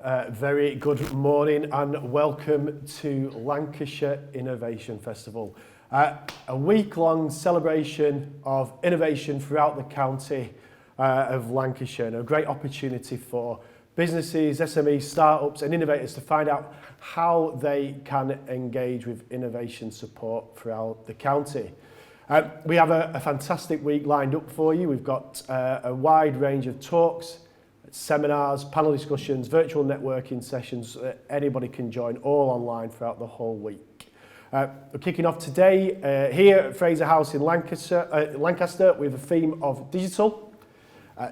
Very good morning and welcome to Lancashire Innovation Festival. A week-long celebration of innovation throughout the county of Lancashire, and a great opportunity for businesses, SMEs, startups and innovators to find out how they can engage with innovation support throughout the county. We have a fantastic week lined up for you. We've got a wide range of talks, seminars, panel discussions, virtual networking sessions that anybody can join, all online throughout the whole week. We're kicking off today here at Fraser House in Lancaster with a theme of digital.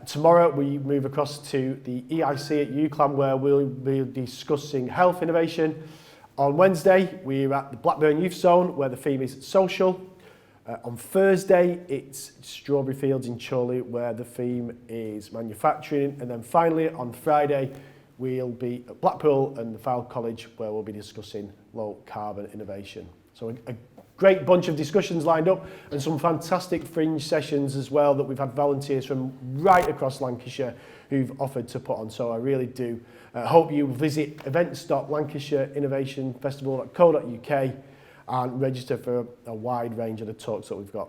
Tomorrow we move across to the EIC at UCLan where we'll be discussing health innovation. On Wednesday we're at the Blackburn Youth Zone where the theme is social. On Thursday it's Strawberry Fields in Chorley where the theme is manufacturing, and then finally on Friday we'll be at Blackpool and the Fylde College where we'll be discussing low carbon innovation. So a great bunch of discussions lined up and some fantastic fringe sessions as well that we've had volunteers from right across Lancashire who've offered to put on. So I really do hope you visit events.lancashireinnovationfestival.co.uk and register for a wide range of the talks that we've got.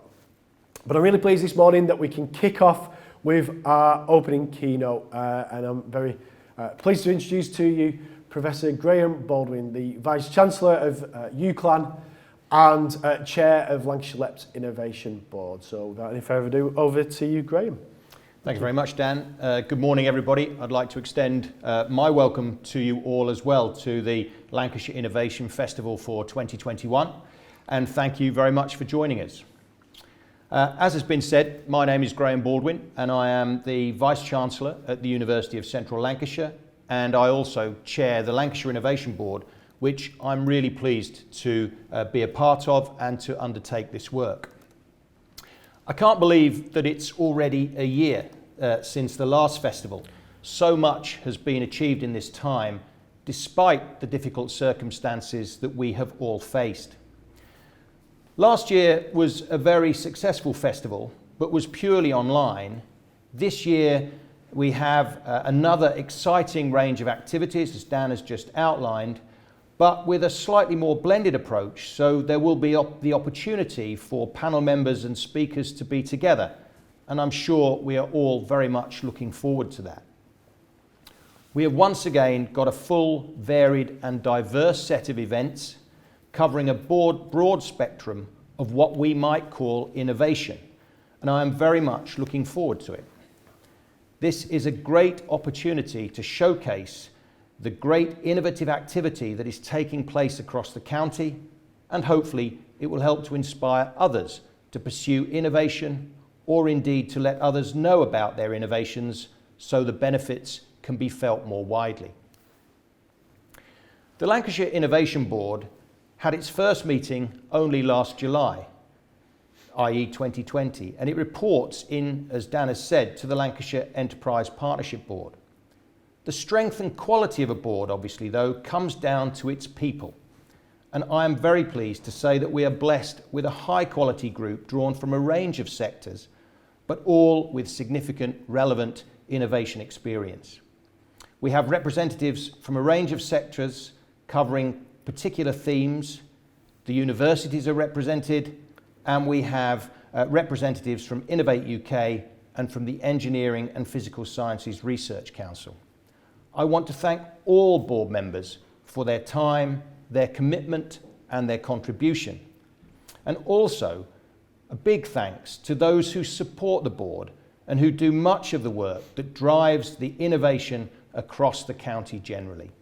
But I'm really pleased this morning that we can kick off with our opening keynote, and I'm very pleased to introduce to you Professor Graham Baldwin, the Vice-Chancellor of UCLan and Chair of Lancashire Innovation Board. So without any further ado, over to you, Graham. Thank you very much, Dan. Good morning, everybody. I'd like to extend my welcome to you all as well to the Lancashire Innovation Festival for 2021, and thank you very much for joining us. As has been said, my name is Graham Baldwin and I am the Vice-Chancellor at the University of Central Lancashire, and I also chair the Lancashire Innovation Board, which I'm really pleased to be a part of and to undertake this work. I can't believe that it's already a year since the last festival. So much has been achieved in this time, despite the difficult circumstances that we have all faced. Last year was a very successful festival, but was purely online. This year we have another exciting range of activities, as Dan has just outlined, but with a slightly more blended approach, so there will be the opportunity for panel members and speakers to be together, and I'm sure we are all very much looking forward to that. We have once again got a full, varied and diverse set of events covering a broad spectrum of what we might call innovation, and I am very much looking forward to it. This is a great opportunity to showcase the great innovative activity that is taking place across the county, and hopefully it will help to inspire others to pursue innovation, or indeed to let others know about their innovations so the benefits can be felt more widely. The Lancashire Innovation Board had its first meeting only last July, i.e. 2020, and it reports in, as Dan has said, to the Lancashire Enterprise Partnership Board. The strength and quality of a board, obviously, though, comes down to its people. And I am very pleased to say that we are blessed with a high-quality group drawn from a range of sectors, but all with significant, relevant innovation experience. We have representatives from a range of sectors covering particular themes. The universities are represented, and we have representatives from Innovate UK and from the Engineering and Physical Sciences Research Council. I want to thank all board members for their time, their commitment and their contribution. And also a big thanks to those who support the board and who do much of the work that drives the innovation across the county generally.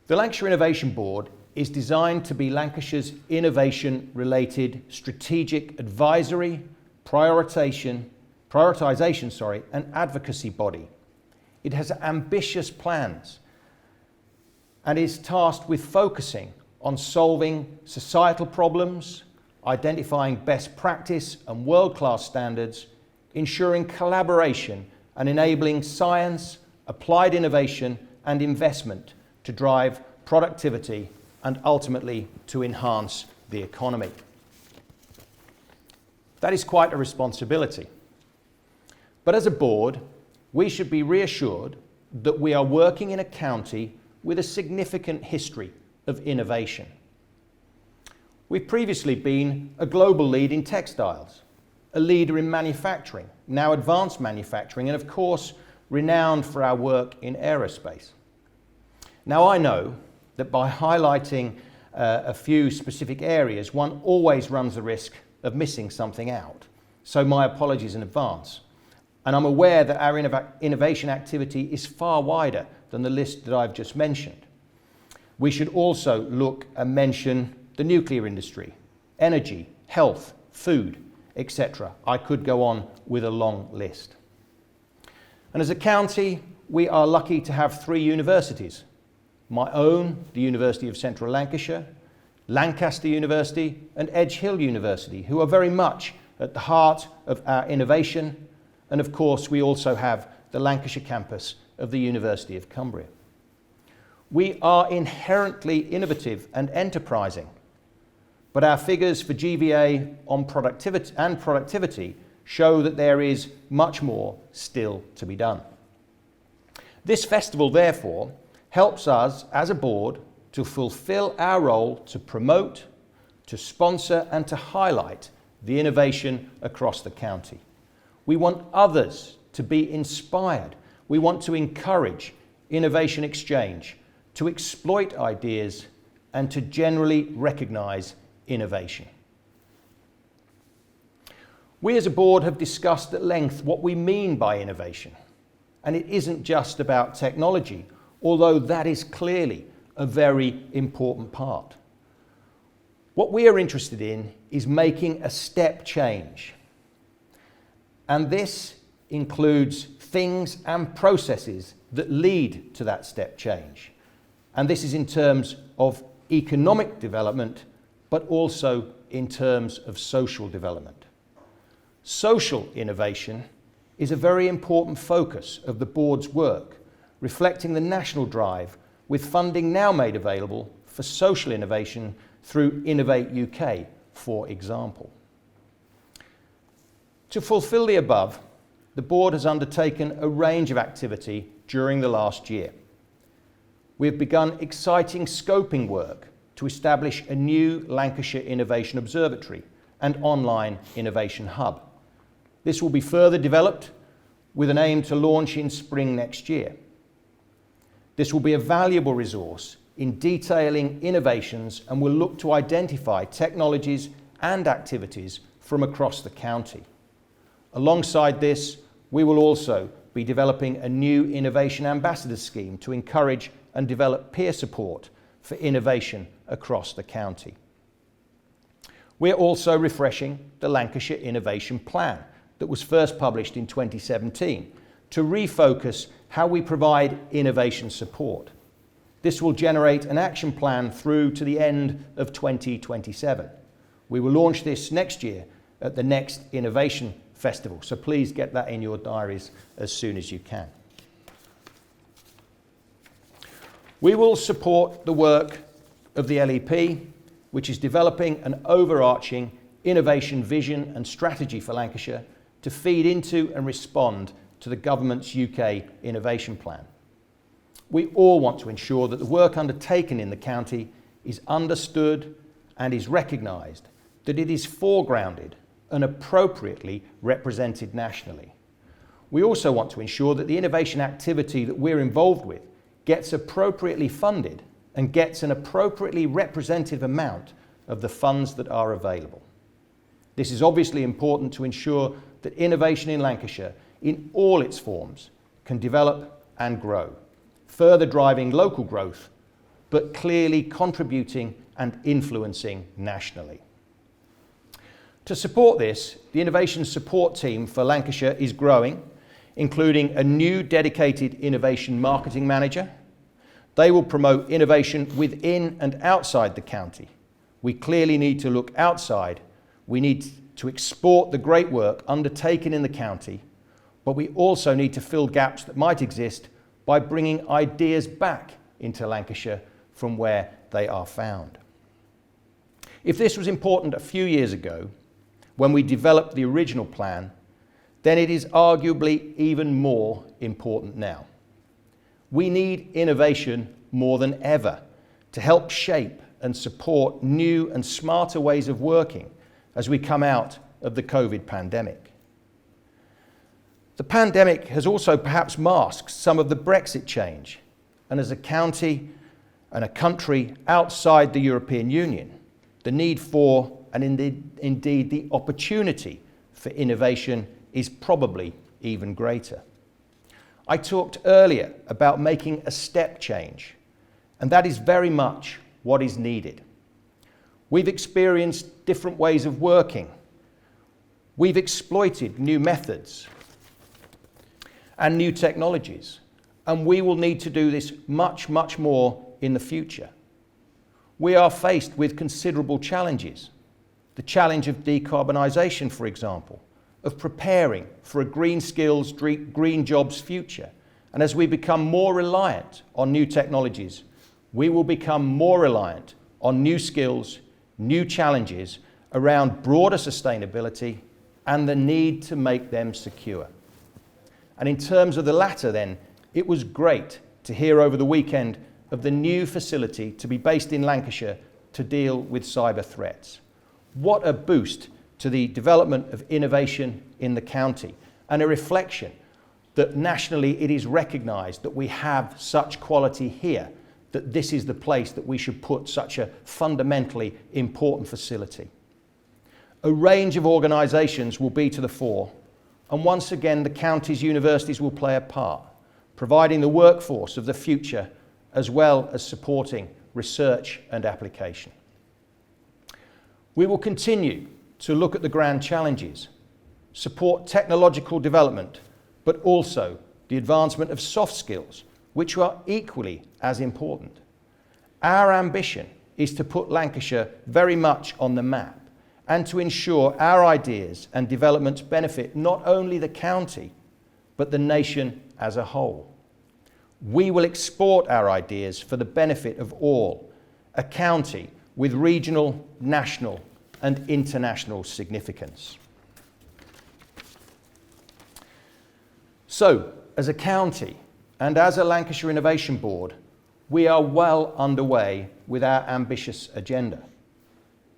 The Lancashire Innovation Board is designed to be Lancashire's innovation-related strategic advisory, prioritisation, and advocacy body. It has ambitious plans and is tasked with focusing on solving societal problems, identifying best practice and world-class standards, ensuring collaboration and enabling science, applied innovation and investment to drive productivity and ultimately to enhance the economy. That is quite a responsibility. But as a board, we should be reassured that we are working in a county with a significant history of innovation. We've previously been a global lead in textiles, a leader in manufacturing, now advanced manufacturing, and of course, renowned for our work in aerospace. Now I know that by highlighting a few specific areas, one always runs the risk of missing something out. So my apologies in advance. And I'm aware that our innovation activity is far wider than the list that I've just mentioned. We should also look and mention the nuclear industry, energy, health, food, etc. I could go on with a long list. And as a county, we are lucky to have 3 universities. My own, the University of Central Lancashire, Lancaster University and Edge Hill University, who are very much at the heart of our innovation. And of course, we also have the Lancashire campus of the University of Cumbria. We are inherently innovative and enterprising, but our figures for GVA on productivity show that there is much more still to be done. This festival, therefore, helps us as a board to fulfill our role to promote, to sponsor and to highlight the innovation across the county. We want others to be inspired. We want to encourage innovation exchange, to exploit ideas and to generally recognise innovation. We as a board have discussed at length what we mean by innovation. And it isn't just about technology, although that is clearly a very important part. What we are interested in is making a step change. And this includes things and processes that lead to that step change. And this is in terms of economic development, but also in terms of social development. Social innovation is a very important focus of the board's work, reflecting the national drive with funding now made available for social innovation through Innovate UK, for example. To fulfil the above, the board has undertaken a range of activity during the last year. We have begun exciting scoping work to establish a new Lancashire Innovation Observatory and online innovation hub. This will be further developed with an aim to launch in spring next year. This will be a valuable resource in detailing innovations and will look to identify technologies and activities from across the county. Alongside this, we will also be developing a new Innovation Ambassador scheme to encourage and develop peer support for innovation across the county. We're also refreshing the Lancashire Innovation Plan that was first published in 2017 to refocus how we provide innovation support. This will generate an action plan through to the end of 2027. We will launch this next year at the next Innovation Festival, so please get that in your diaries as soon as you can. We will support the work of the LEP, which is developing an overarching innovation vision and strategy for Lancashire to feed into and respond to the government's UK innovation plan. We all want to ensure that the work undertaken in the county is understood and is recognised, that it is foregrounded and appropriately represented nationally. We also want to ensure that the innovation activity that we're involved with gets appropriately funded and gets an appropriately representative amount of the funds that are available. This is obviously important to ensure that innovation in Lancashire, in all its forms, can develop and grow, further driving local growth, but clearly contributing and influencing nationally. To support this, the Innovation Support Team for Lancashire is growing, including a new dedicated innovation marketing manager. They will promote innovation within and outside the county. We clearly need to look outside. We need to export the great work undertaken in the county, but we also need to fill gaps that might exist by bringing ideas back into Lancashire from where they are found. If this was important a few years ago, when we developed the original plan, then it is arguably even more important now. We need innovation more than ever to help shape and support new and smarter ways of working as we come out of the COVID pandemic. The pandemic has also perhaps masked some of the Brexit change, and as a county and a country outside the European Union, the need for and indeed the opportunity for innovation is probably even greater. I talked earlier about making a step change, and that is very much what is needed. We've experienced different ways of working. We've exploited new methods and new technologies, and we will need to do this much, much more in the future. We are faced with considerable challenges. The challenge of decarbonisation, for example, of preparing for a green skills, green jobs future. And as we become more reliant on new technologies, we will become more reliant on new skills, new challenges around broader sustainability and the need to make them secure. And in terms of the latter then, it was great to hear over the weekend of the new facility to be based in Lancashire to deal with cyber threats. What a boost to the development of innovation in the county, and a reflection that nationally it is recognised that we have such quality here, that this is the place that we should put such a fundamentally important facility. A range of organisations will be to the fore, and once again the county's universities will play a part, providing the workforce of the future as well as supporting research and application. We will continue to look at the grand challenges, support technological development, but also the advancement of soft skills, which are equally as important. Our ambition is to put Lancashire very much on the map and to ensure our ideas and developments benefit not only the county, but the nation as a whole. We will export our ideas for the benefit of all, a county with regional, national, and international significance. So, as a county and as a Lancashire Innovation Board, we are well underway with our ambitious agenda.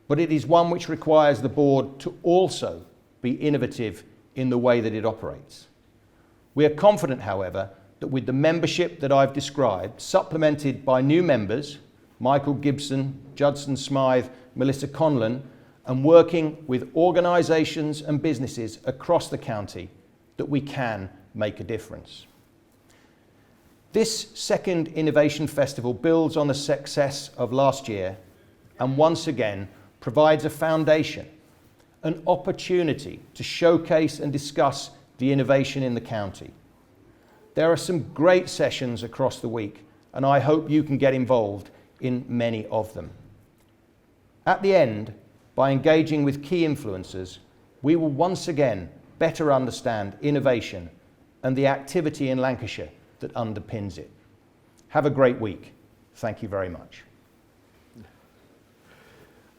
But it is one which requires the board to also be innovative in the way that it operates. We are confident, however, that with the membership that I've described, supplemented by new members, Michael Gibson, Judson Smythe, Melissa Conlon, and working with organisations and businesses across the county, that we can make a difference. This second Innovation Festival builds on the success of last year and once again provides a foundation, an opportunity to showcase and discuss the innovation in the county. There are some great sessions across the week, and I hope you can get involved in many of them. At the end, by engaging with key influencers, we will once again better understand innovation and the activity in Lancashire that underpins it. Have a great week. Thank you very much.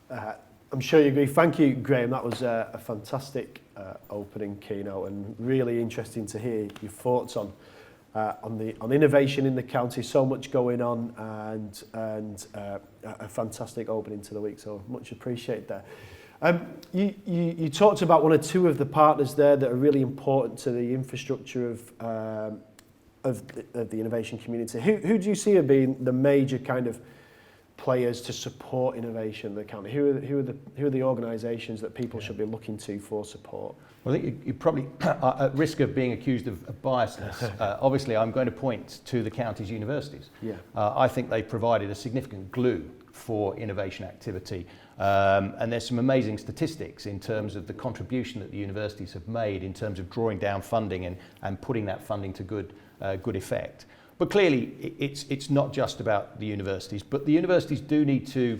I'm sure you agree. Thank you, Graham. That was a fantastic opening keynote, and really interesting to hear your thoughts on innovation in the county. So much going on, and a fantastic opening to the week. So much appreciated there. You talked about one or two of the partners there that are really important to the infrastructure of the innovation community. Who do you see as being the major kind of players to support innovation in the county? Who are the organisations that people should be looking to for support? Well, I think you're probably at risk of being accused of biasness. Obviously, I'm going to point to the county's universities. Yeah. I think they provided a significant glue for innovation activity. And there's some amazing statistics in terms of the contribution that the universities have made in terms of drawing down funding and putting that funding to good effect. But clearly, it's not just about the universities, but the universities do need to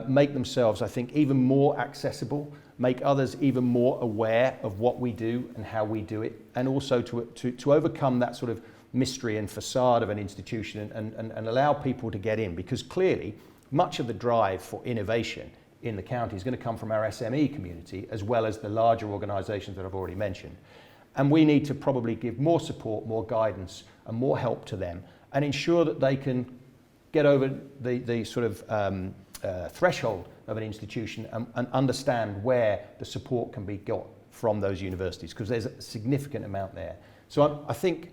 make themselves, I think, even more accessible, make others even more aware of what we do and how we do it, and also to overcome that sort of mystery and facade of an institution and allow people to get in, because clearly much of the drive for innovation in the county is going to come from our SME community as well as the larger organisations that I've already mentioned. And we need to probably give more support, more guidance and more help to them and ensure that they can get over the sort of threshold of an institution and understand where the support can be got from those universities, because there's a significant amount there. So I think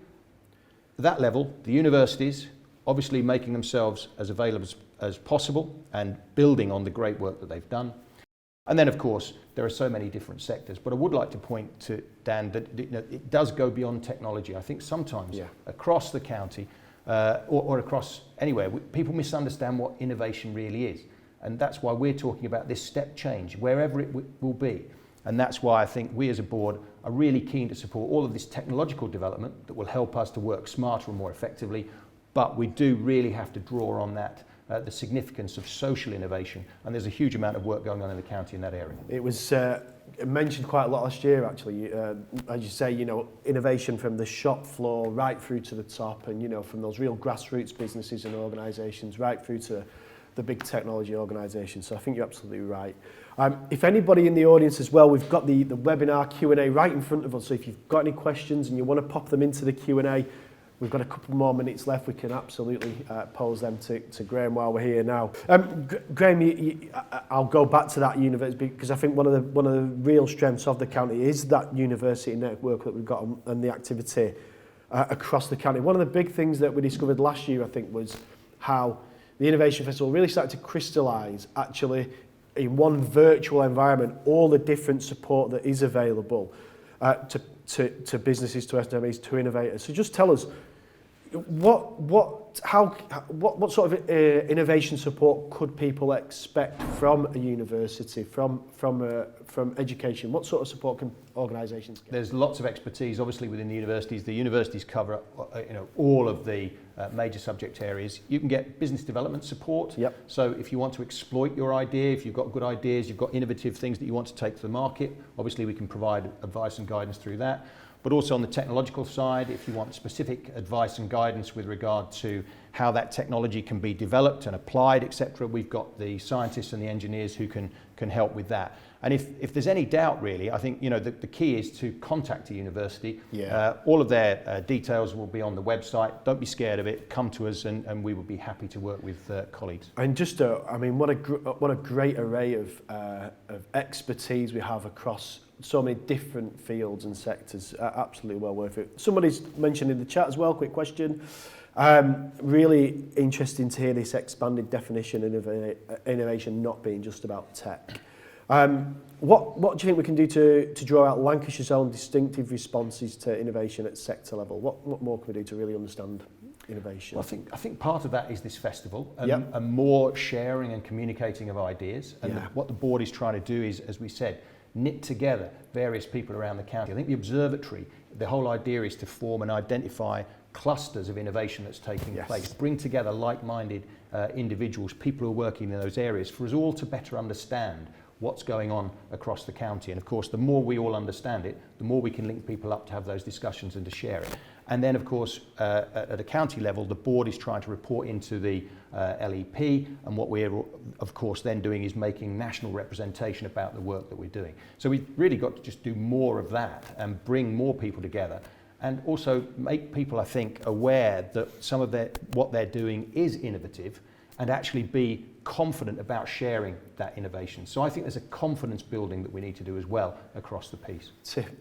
at that level, the universities obviously making themselves as available as possible and building on the great work that they've done. And then, of course, there are so many different sectors. But I would like to point to, Dan, that it does go beyond technology. I think sometimes across the county or across anywhere, people misunderstand what innovation really is. And that's why we're talking about this step change, wherever it will be. And that's why I think we as a board are really keen to support all of this technological development that will help us to work smarter and more effectively. But we do really have to draw on that, the significance of social innovation. And there's a huge amount of work going on in the county in that area. It was mentioned quite a lot last year, actually. As you say, innovation from the shop floor right through to the top, and, from those real grassroots businesses and organisations right through to the big technology organisations. So I think you're absolutely right. If anybody in the audience as well, we've got the webinar Q&A right in front of us. So if you've got any questions and you want to pop them into the Q&A, we've got a couple more minutes left. We can absolutely pose them to Graham while we're here now. Graham, I'll go back to that university, because I think one of the real strengths of the county is that university network that we've got and the activity across the county. One of the big things that we discovered last year, I think, was how the Innovation Festival really started to crystallise, actually, in one virtual environment, all the different support that is available to businesses, to SMEs, to innovators. So just tell us, what sort of innovation support could people expect from a university, from education? What sort of support can organisations get? There's lots of expertise, obviously, within the universities. The universities cover, all of the major subject areas. You can get business development support. Yep. So if you want to exploit your idea, if you've got good ideas, you've got innovative things that you want to take to the market, obviously we can provide advice and guidance through that. But also on the technological side, if you want specific advice and guidance with regard to how that technology can be developed and applied, etc., we've got the scientists and the engineers who can help with that. And if there's any doubt, really, I think the key is to contact a university. Yeah. All of their details will be on the website. Don't be scared of it. Come to us, and we will be happy to work with colleagues. And just, what a great array of expertise we have across so many different fields and sectors. Absolutely well worth it. Somebody's mentioned in the chat as well. Quick question. Really interesting to hear this expanded definition of innovation not being just about tech. What do you think we can do to draw out Lancashire's own distinctive responses to innovation at sector level? What more can we do to really understand innovation? Well, I think part of that is this festival and, Yep. and more sharing and communicating of ideas. And Yeah. what the board is trying to do is, as we said, knit together various people around the county. I think the observatory, the whole idea is to form and identify clusters of innovation that's taking Yes. place, bring together like-minded individuals, people who are working in those areas, for us all to better understand what's going on across the county. And of course, the more we all understand it, the more we can link people up to have those discussions and to share it. And then, of course, at a county level, the board is trying to report into the LEP, and what we're, of course, then doing is making national representation about the work that we're doing. So we've really got to just do more of that and bring more people together, and also make people, I think, aware that some of what they're doing is innovative, and actually be confident about sharing that innovation. So I think there's a confidence building that we need to do as well across the piece.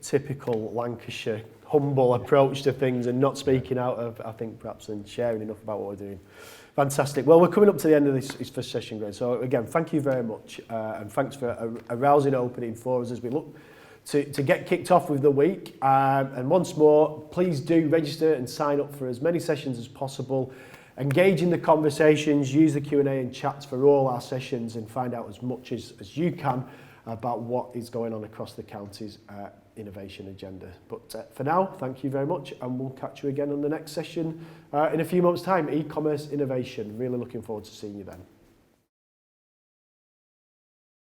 Typical Lancashire humble approach to things, and not speaking out of, I think, perhaps, and sharing enough about what we're doing. Fantastic. Well, we're coming up to the end of this first session, Graham. So again, thank you very much, and thanks for a rousing opening for us as we look to get kicked off with the week. And once more, please do register and sign up for as many sessions as possible. Engage in the conversations, use the Q&A and chats for all our sessions, and find out as much as you can about what is going on across the county's innovation agenda. But for now, thank you very much, and we'll catch you again on the next session in a few months' time. E-commerce innovation. Really looking forward to seeing you then.